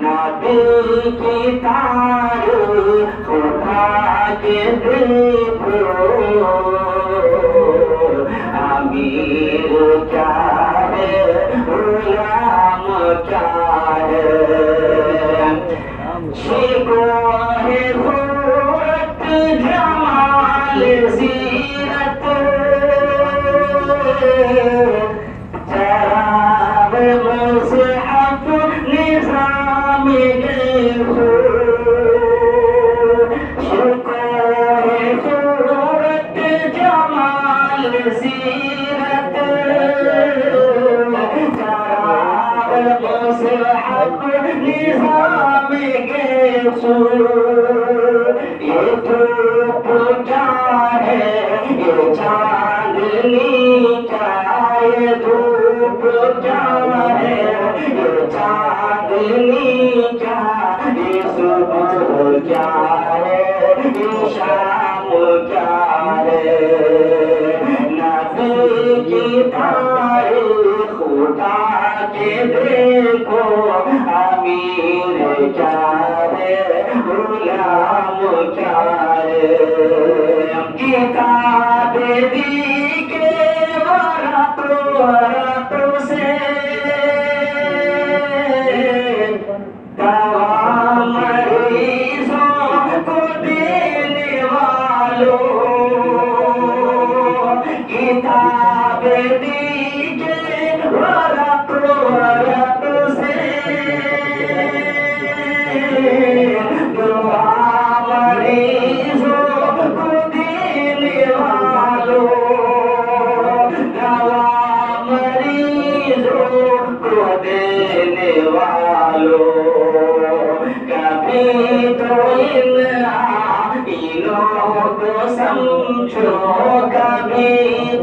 नबी की तारीफ उठा के देखो अमीर क्या है गुलाम क्या है शिकोहे सूरत जमाल सीरत जराब मुसहफ निज़ाम देखो शिकोहे सूरत जमाल सीरत जराब मुसहफ निज़ाम ये धूप क्या है ये चांदनी क्या ये धूप क्या है ये चांदनी क्या ये सुबह क्या है ये शाम क्या है नबी की तारीख उठा के देखो अमीर क्या है गुलाम क्या है किताब दी के वरक़ों से दवा मरीज़ों को देने वालों किताब दी के वरक़ों से दुआ मरीज़ों को देने वालों दवा मरीज़ों को देने वालों कभी तो इन आइनों को समझो कभी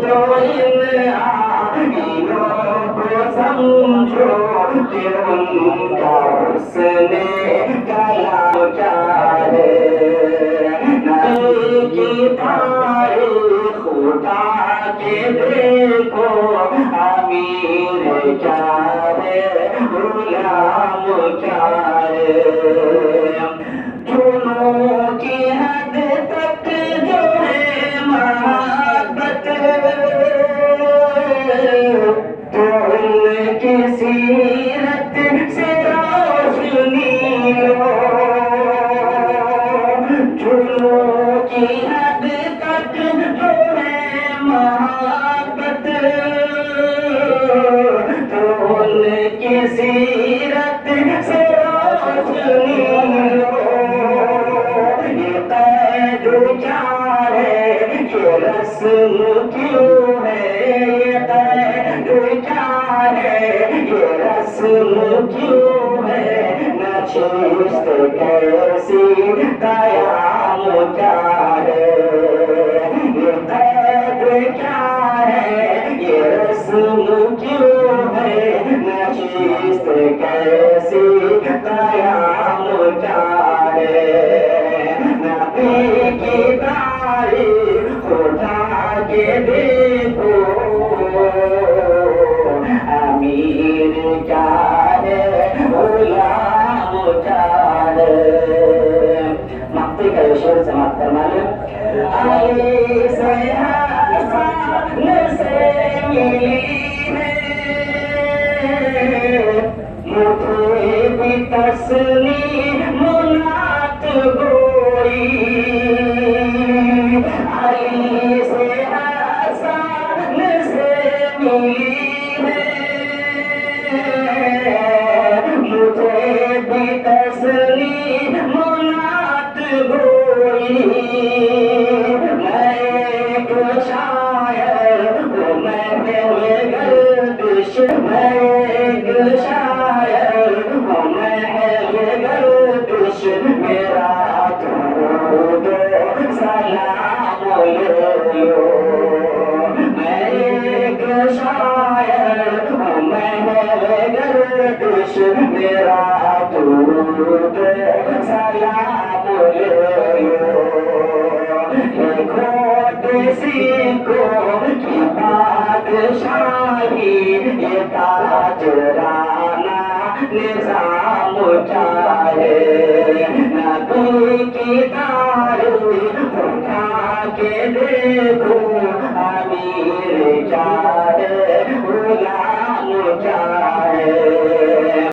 तो इन आइनों को समझो कि उनका हुस्ने कलाम क्या है नबी की तारीख उठा के देखो अमीर क्या है गुलाम क्या है जुनून की हद तक जो है मोहब्बत तो उनकी सीरत से रोशनी लो जुनून की हद तक जो है मोहब्बत तो उनकी सीरत से रोशनी लो ये कैद क्या है ये रस्म क्यों है ये कैद क्या है ये रस्म क्यों है नशिस्त कैसी कयाम क्या है ये कैद क्या है ये रस्म क्यों है नशिस्त कैसी कयाम क्या है नबी की तारीख उठा के देखो अमीर क्या है गुलाम क्या है मक्ती का शेर समाप्त करना है आई से हसन से मिली है मुझे भी तस्लीम मुनात गोरी आई से हसन से मिली है मुझे भी तस्लीम मुनात गोरी मैं एक शायर हूँ मैं गर्दिश मैं एक शायर हूँ मैं गर्दिश मेरा दूध सलाम ले लो मैं एक शायर हूँ मैं गर्दिश मेरा दूध सलाम ले लो सीखो कि बादशाही ये ताजराना निज़ाम चाहे नबी की दाढ़ी उठा के देखो अमीर चाहे गुलाम चाहे